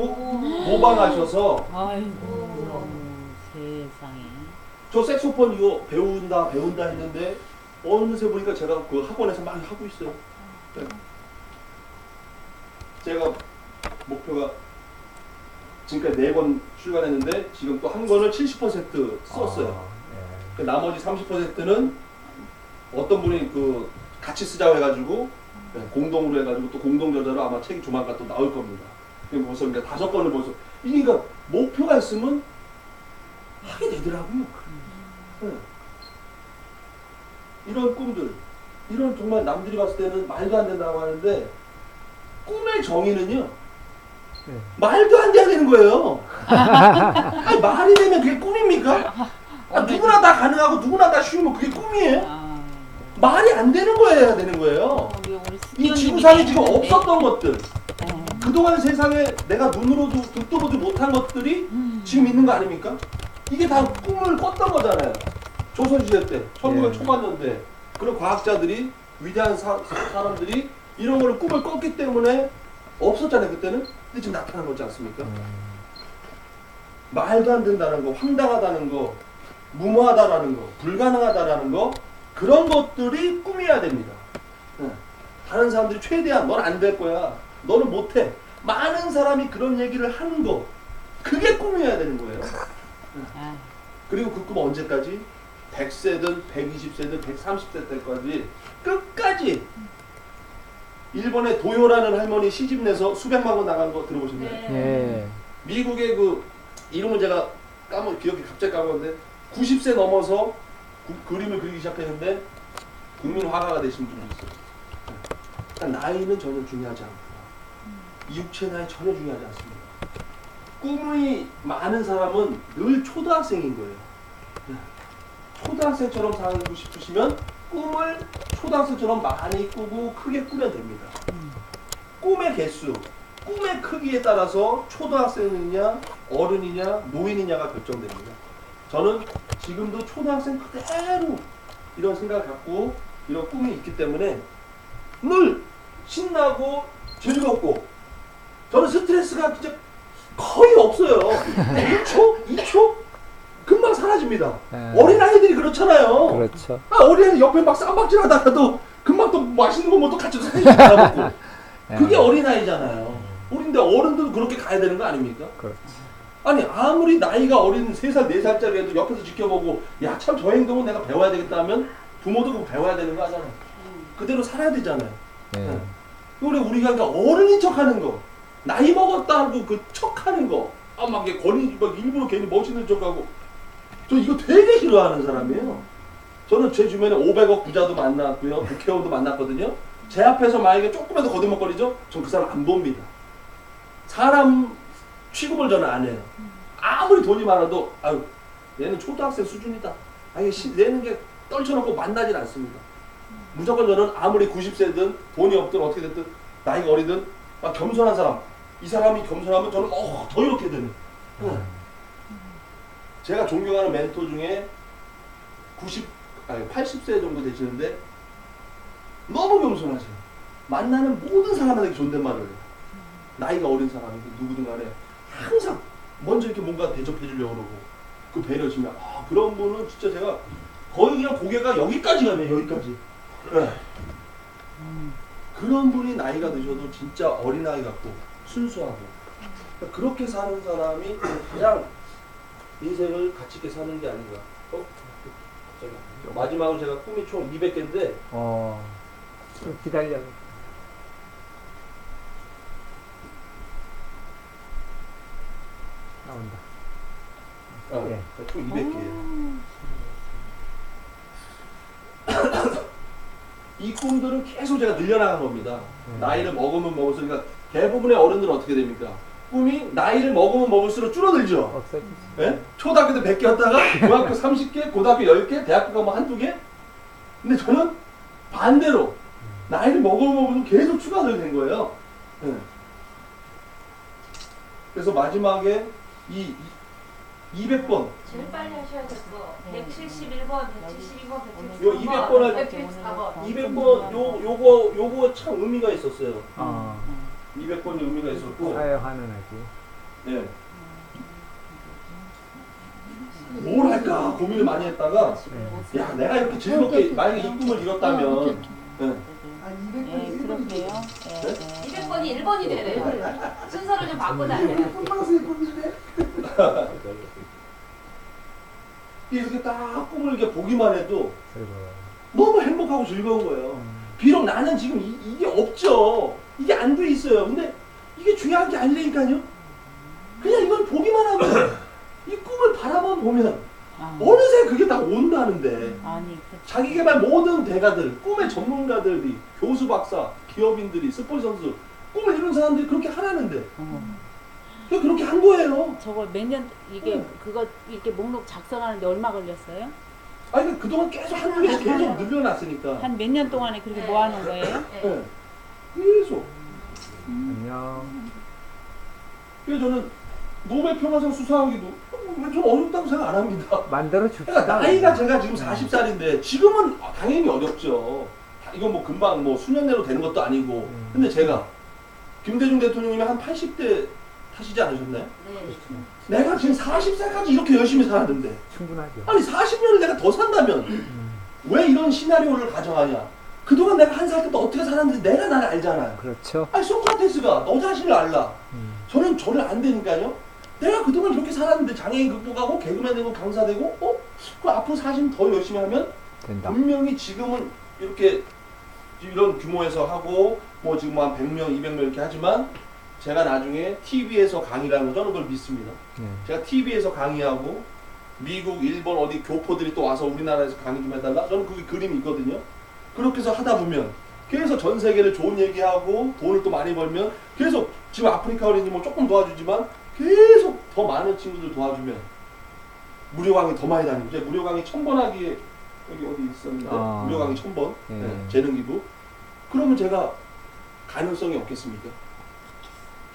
모방하셔서, 아이고 세상에. 저 색소폰 이거 배운다 했는데 어느새 보니까 제가 그 학원에서 많이 하고 있어요. 네. 제가 목표가 지금까지 4권 출간했는데 지금 또 한 권을 70% 썼어요. 그 나머지 30%는 어떤 분이 그 같이 쓰자고 해가지고 공동으로 해가지고 또 공동 저자로 아마 책이 조만간 또 나올 겁니다. 그럼 벌써 이제 5권을 벌써, 이게 그러니까 목표가 있으면 하게 되더라고요. 네. 이런 꿈들, 이런 정말 남들이 봤을 때는 말도 안 된다고 하는데 꿈의 정의는요, 말도 안 돼야 되는 거예요. 아니, 말이 되면 그게 꿈입니까? 누구나 다 가능하고 누구나 다 쉬우면 그게 꿈이에요? 말이 안 되는 거예요, 해야 되는 거예요. 이 지구상에 지금 없었던 것들, 그동안 세상에 내가 눈으로도 듣도 보지 못한 것들이 지금 있는 거 아닙니까? 이게 다 꿈을 꿨던 거잖아요. 조선시대 때, 1900 초반년대 그런 과학자들이, 위대한 사람들이 이런 거를 꿈을 꿨기 때문에 없었잖아요, 그때는. 근데 지금 나타난 거지 않습니까? 말도 안 된다는 거, 황당하다는 거, 무모하다라는 거, 불가능하다라는 거, 그런 것들이 꿈이어야 됩니다. 다른 사람들이 최대한 넌 안 될 거야, 너는 못해, 많은 사람이 그런 얘기를 하는 거, 그게 꿈이어야 되는 거예요. 그리고 그 꿈 언제까지? 100세든 120세든 130세 때까지 끝까지. 일본의 도요라는 할머니 시집 내서 수백만 원 나간 거 들어보셨나요? 예. 미국의 그 이름은 제가 기억이 갑자기 까먹었는데 90세 넘어서 그림을 그리기 시작했는데 국민 화가가 되신 분이 있어요. 그러니까 나이는 전혀 중요하지 않고 육체 나이 전혀 중요하지 않습니다. 꿈이 많은 사람은 늘 초등학생인 거예요. 초등학생처럼 살고 싶으시면 꿈을 초등학생처럼 많이 꾸고 크게 꾸면 됩니다. 꿈의 개수, 꿈의 크기에 따라서 초등학생이냐 어른이냐 노인이냐가 결정됩니다. 저는 지금도 초등학생 그대로 이런 생각을 갖고 이런 꿈이 있기 때문에 늘 신나고 즐겁고, 저는 스트레스가 진짜 거의 없어요. 1초? 2초? 금방 사라집니다. 어린아이들이 그렇잖아요. 그렇죠. 어린아이 옆에 막 쌈박질 하다가도 금방 또 맛있는 거 뭐 또 같이 사주고 먹고. 그게 어린아이잖아요. 우리인데 어른들도 그렇게 가야 되는 거 아닙니까? 그렇지. 아니, 아무리 나이가 어린 3살, 4살짜리 애도 옆에서 지켜보고, 야, 참 저 행동은 내가 배워야 되겠다 하면 부모도 그거 배워야 되는 거 하잖아요. 그대로 살아야 되잖아요. 네. 우리가 그러니까 어른인 척 하는 거, 나이 먹었다 하고 그 척 하는 거, 막 일부러 괜히 멋있는 척 하고, 저 이거 되게 싫어하는 사람이에요. 저는 제 주변에 500억 부자도 만났고요, 국회의원도 만났거든요. 제 앞에서 만약에 조금이라도 거들먹거리죠? 전 그 사람 안 봅니다. 사람 취급을 저는 안 해요. 아무리 돈이 많아도, 아유, 얘는 초등학생 수준이다, 아니, 내는 게 떨쳐놓고 만나질 않습니다. 무조건 저는 아무리 90세든 돈이 없든 어떻게 됐든 나이가 어리든 막 겸손한 사람, 이 사람이 겸손하면 저는 더 이렇게 되는. 제가 존경하는 멘토 중에 80세 정도 되시는데 너무 겸손하세요. 만나는 모든 사람한테 존댓말을 해요. 나이가 어린 사람이든 누구든 간에 항상 먼저 이렇게 뭔가 대접해 주려고 그러고, 그 배려심이, 그런 분은 진짜 제가 거의 그냥 고개가 여기까지 가네요, 여기까지. 네. 그런 분이 나이가 드셔도 진짜 어린아이 같고 순수하고 그러니까 그렇게 사는 사람이 그냥 인생을 가치 있게 사는 게 아닌가. 갑자기 마지막으로 제가 꿈이 총 200개인데 좀 기다려. 나온다. 예. 총 200개예요. 이 꿈들은 계속 제가 늘려나간 겁니다. 나이를 먹으면 먹을수록 그러니까 대부분의 어른들은 어떻게 됩니까? 꿈이 나이를 먹으면 먹을수록 줄어들죠. 없어지지. 예? 초등학교 때 100개였다가 중학교 30개, 고등학교 10개, 대학교 가면 한두 개? 근데 저는 반대로 나이를 먹으면 먹으면 계속 추가가 된 거예요. 예. 그래서 마지막에 이 200번 제일 빨리 하셔야 될 거. 171번, 172번, 요 200번 할 때 174번. 200번 요거 참 의미가 있었어요. 200번이 의미가 있었고 사회화는 하지. 예. 뭘 할까 고민을 많이 했다가 야 내가 이렇게 즐겁게 만약에 이 꿈을 이뤘다면 예. 네, 그렇게요. 네, 네. 200번이 1번이 되래요. 순서를 좀 바꿔달래요. 이렇게 딱 꿈을 이렇게 보기만 해도 즐거워요. 너무 행복하고 즐거운 거예요. 비록 나는 지금 이게 없죠. 이게 안 돼 있어요. 근데 이게 중요한 게 아니라니까요. 그냥 이걸 보기만 하면 이 꿈을 바라만 보면 어느새 그게 다 온다는데 아니, 자기개발 모든 대가들, 꿈의 전문가들이 교수, 박사, 기업인들이, 스포츠 선수 꿈을 이룬 사람들이 그렇게 하라는데 그렇게 한 거예요. 저거 몇 년 이게 그거 이렇게 목록 작성하는데 얼마 걸렸어요? 아니 그러니까 그동안 계속 한두 개씩 계속 늘려놨으니까 한 몇 년 동안에 그렇게 모아놓은 거예요? 네. 계속. 안녕. 그래서 저는 노벨 평화상 수상하기도 좀 어렵다고 생각 안 합니다. 만들어 그러니까 줍시다. 나이가 제가 지금 40살인데 지금은 당연히 어렵죠. 이건 뭐 금방 뭐 수년 내로 되는 것도 아니고. 근데 제가 김대중 대통령님이 한 80대 하시지 않으셨나요? 네. 내가 지금 40살까지 이렇게 열심히 살았는데 충분하죠. 아니 40년을 내가 더 산다면 왜 이런 시나리오를 가정하냐. 그동안 내가 한 살 때부터 어떻게 살았는지 내가 나를 알잖아요. 그렇죠. 아니 소크라테스가 너 자신을 알라. 저는 저를 안 되니까요. 내가 그동안 이렇게 살았는데 장애인 극복하고 개그맨 되고 강사 되고 그 앞으로 40년 더 열심히 하면 된다. 분명히 지금은 이렇게 이런 규모에서 하고 뭐 지금 한 100명, 200명 이렇게 하지만 제가 나중에 TV에서 강의를 하는 거 저는 그걸 믿습니다. 제가 TV에서 강의하고 미국, 일본 어디 교포들이 또 와서 우리나라에서 강의 좀 해달라? 저는 그게 그림이 있거든요. 그렇게 해서 하다 보면 계속 전 세계를 좋은 얘기하고 돈을 또 많이 벌면 계속 지금 아프리카 어린이 뭐 조금 도와주지만 계속 더 많은 친구들 도와주면 무료 강의 더 많이 다니고 이제 무료 강의 1000번 하기에 여기 어디 있었는데 무료 강의 1000번 재능 기부 그러면 제가 가능성이 없겠습니까?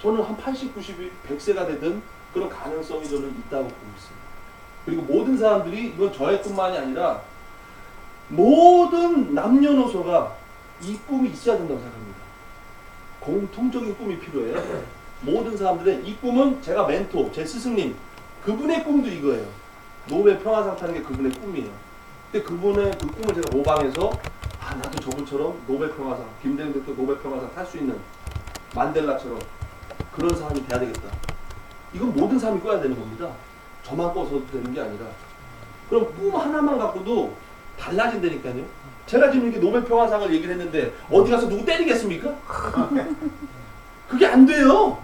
저는 한 80, 90이 100세가 되든 그런 가능성이 저는 있다고 보고 있습니다. 그리고 모든 사람들이 이건 저의 뿐만이 아니라 모든 남녀노소가 이 꿈이 있어야 된다고 생각합니다. 공통적인 꿈이 필요해요. 모든 사람들의 이 꿈은 제가 멘토, 제 스승님 그분의 꿈도 이거예요. 노벨 평화상 타는 게 그분의 꿈이에요. 근데 그분의 그 꿈을 제가 모방해서 나도 저분처럼 노벨 평화상, 김대중 대통령 노벨 평화상 탈 수 있는 만델라처럼 그런 사람이 돼야 되겠다. 이건 모든 사람이 꿔야 되는 겁니다. 저만 꿔서 되는 게 아니라. 그럼 꿈 하나만 갖고도 달라진다니까요. 제가 지금 이렇게 노벨 평화상을 얘기를 했는데 어디 가서 누구 때리겠습니까? 그게 안 돼요.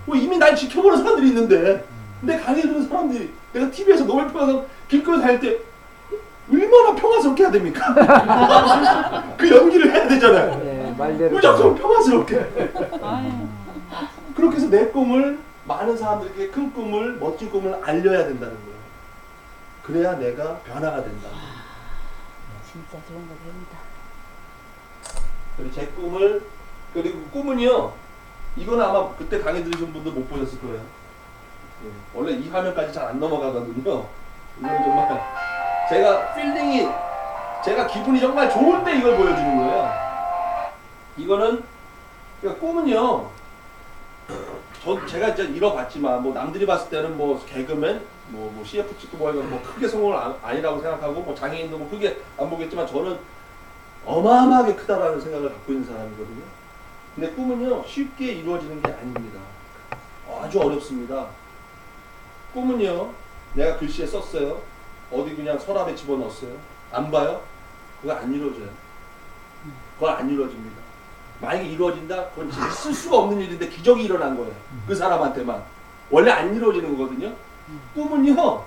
뭐 이미 날 지켜보는 사람들이 있는데 내 강의 듣는 사람들이 내가 TV에서 노벨 평화상 길거리 다닐 때 얼마나 평화스럽게 해야 됩니까? 그 연기를 해야 되잖아요. 네, 말대로. 무조건 평화스럽게. 아유. 그렇게 해서 내 꿈을 많은 사람들에게 큰 꿈을 멋진 꿈을 알려야 된다는 거예요. 그래야 내가 변화가 된다. 진짜 좋은 거 배운다. 그리고 제 꿈을 그리고 꿈은요. 이건 아마 그때 강의 들으신 분들 못 보셨을 거예요. 예, 원래 이 화면까지 잘 안 넘어가거든요. 이건 정말 제가 필링이 제가 기분이 정말 좋을 때 이걸 보여주는 거예요. 이거는 그러니까 꿈은요. 제가 이제 잃어봤지만 뭐 남들이 봤을 때는 뭐 개그맨 뭐 CF 찍고 뭐 이건 뭐 크게 성공을 아니라고 생각하고 뭐 장애인도 뭐 크게 안 보겠지만 저는 어마어마하게 크다라는 생각을 갖고 있는 사람이거든요. 근데 꿈은요 쉽게 이루어지는 게 아닙니다. 아주 어렵습니다. 꿈은요 내가 글씨에 썼어요. 어디 그냥 서랍에 집어넣었어요. 안 봐요? 그거 안 이루어져요. 그거 안 이루어집니다. 만약에 이루어진다? 그건 진짜 있을 수가 없는 일인데 기적이 일어난 거예요. 그 사람한테만. 원래 안 이루어지는 거거든요. 꿈은요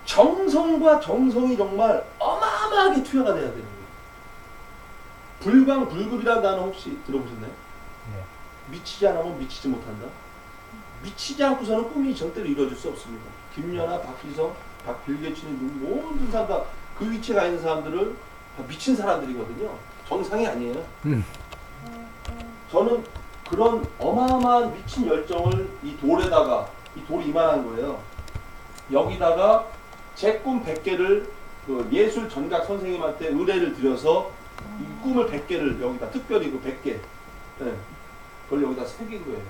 정성과 정성이 정말 어마어마하게 투여가 돼야 되는 거예요. 불광불급이라는 단어 혹시 들어보셨나요? 네. 미치지 않으면 미치지 못한다. 미치지 않고서는 꿈이 절대로 이루어질 수 없습니다. 김연아, 박희성, 박빌게츠는 모든 사람 다 그 위치에 가 있는 사람들을 다 미친 사람들이거든요. 정상이 아니에요. 저는 그런 어마어마한 미친 열정을 이 돌에다가, 이 돌이 이만한 거예요. 여기다가 제 꿈 100개를 그 예술 전각 선생님한테 의뢰를 드려서 이 꿈을 100개를 여기다 특별히 그 100개 네. 그걸 여기다 새긴 거예요.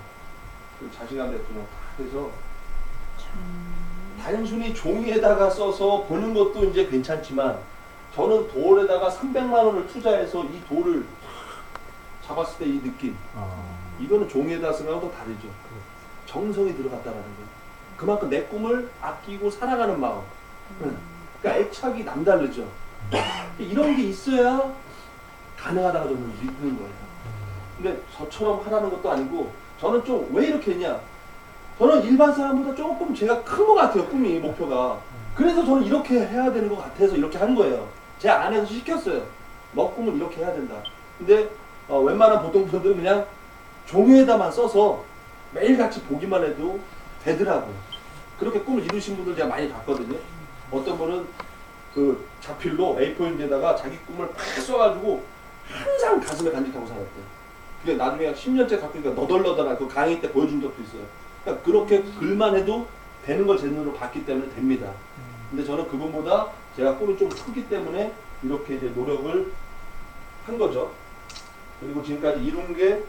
그 자신감 대통령 다 해서 단순히 종이에다가 써서 보는 것도 이제 괜찮지만 저는 돌에다가 300만 원을 투자해서 이 돌을 잡았을 때 이 느낌 이거는 종이에다 쓴 거랑 또 다르죠. 정성이 들어갔다라는 거예요. 그만큼 내 꿈을 아끼고 사랑하는 마음. 그러니까 애착이 남다르죠. 이런 게 있어야 가능하다고 저는 믿는 거예요. 근데 저처럼 하라는 것도 아니고 저는 좀 왜 이렇게 했냐. 저는 일반 사람보다 조금 제가 큰 것 같아요. 꿈이 목표가. 그래서 저는 이렇게 해야 되는 것 같아서 이렇게 한 거예요. 제 안에서 시켰어요. 너 꿈을 이렇게 해야 된다. 근데 웬만한 보통 분들은 그냥 종이에다만 써서 매일같이 보기만 해도 되더라고요. 그렇게 꿈을 이루신 분들 제가 많이 봤거든요. 어떤 분은 그 자필로 A4인데다가 자기 꿈을 팍 써가지고 항상 가슴에 간직하고 살았대요. 그게 나중에 10년째 갖고 있으니까 너덜너덜한 그 강의 때 보여준 적도 있어요. 그러니까 그렇게 글만 해도 되는 걸 제 눈으로 봤기 때문에 됩니다. 근데 저는 그분보다 제가 꿈이 좀 크기 때문에 이렇게 이제 노력을 한 거죠. 그리고 지금까지 이룬 게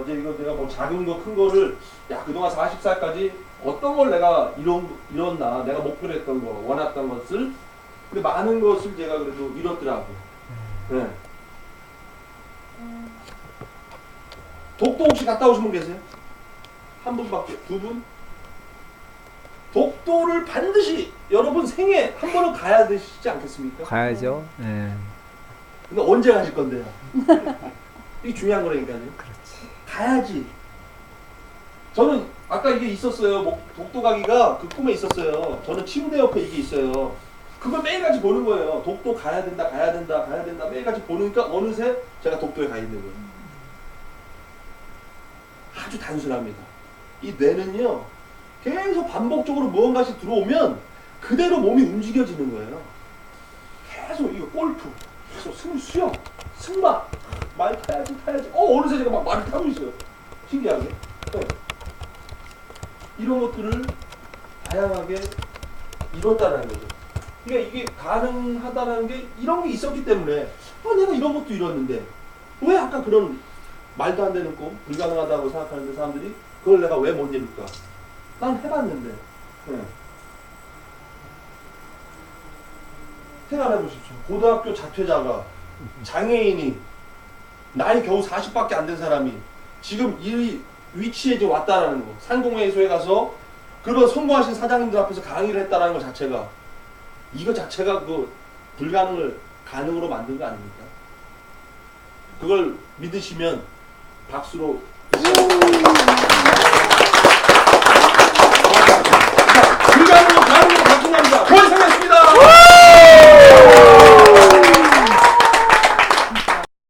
이제 이거 내가 뭐 작은 거 큰 거를 야 그동안 40살까지 어떤 걸 내가 이뤘나 내가 목표로 했던 거 원했던 것을 근데 많은 것을 제가 그래도 이뤘더라고요. 네. 독도 혹시 갔다 오신 분 계세요? 한 분밖에? 두 분? 독도를 반드시 여러분 생애 한 번은 가야 되시지 않겠습니까? 가야죠. 네. 근데 언제 가실 건데요? 이게 중요한 거라니까요. 가야지. 저는 아까 이게 있었어요. 독도 가기가 그 꿈에 있었어요. 저는 침대 옆에 이게 있어요. 그걸 매일같이 보는 거예요. 독도 가야 된다, 가야 된다, 가야 된다. 매일같이 보니까 어느새 제가 독도에 가 있는 거예요. 아주 단순합니다. 이 뇌는요, 계속 반복적으로 무언가씩 들어오면 그대로 몸이 움직여지는 거예요. 계속 이거 골프, 계속 수영, 승마, 말 타야지. 어느새 제가 막 말을 타고 있어요. 신기하게. 네. 이런 것들을 다양하게 이뤘다는 거죠. 그러니까 이게 가능하다는 게 이런 게 있었기 때문에 내가 이런 것도 이뤘는데 왜 아까 그런 말도 안 되는 꿈, 불가능하다고 생각하는데 사람들이 그걸 내가 왜 못 이룰까? 난 해봤는데. 네. 생각해 보십시오. 고등학교 자퇴자가 장애인이 나이 겨우 40밖에 안 된 사람이 지금 이 위치에 이제 왔다라는 거. 상공회의소에 가서 그런 성공하신 사장님들 앞에서 강의를 했다라는 것 자체가 이거 자체가 그 불가능을 가능으로 만든 거 아닙니까? 그걸 믿으시면 박수로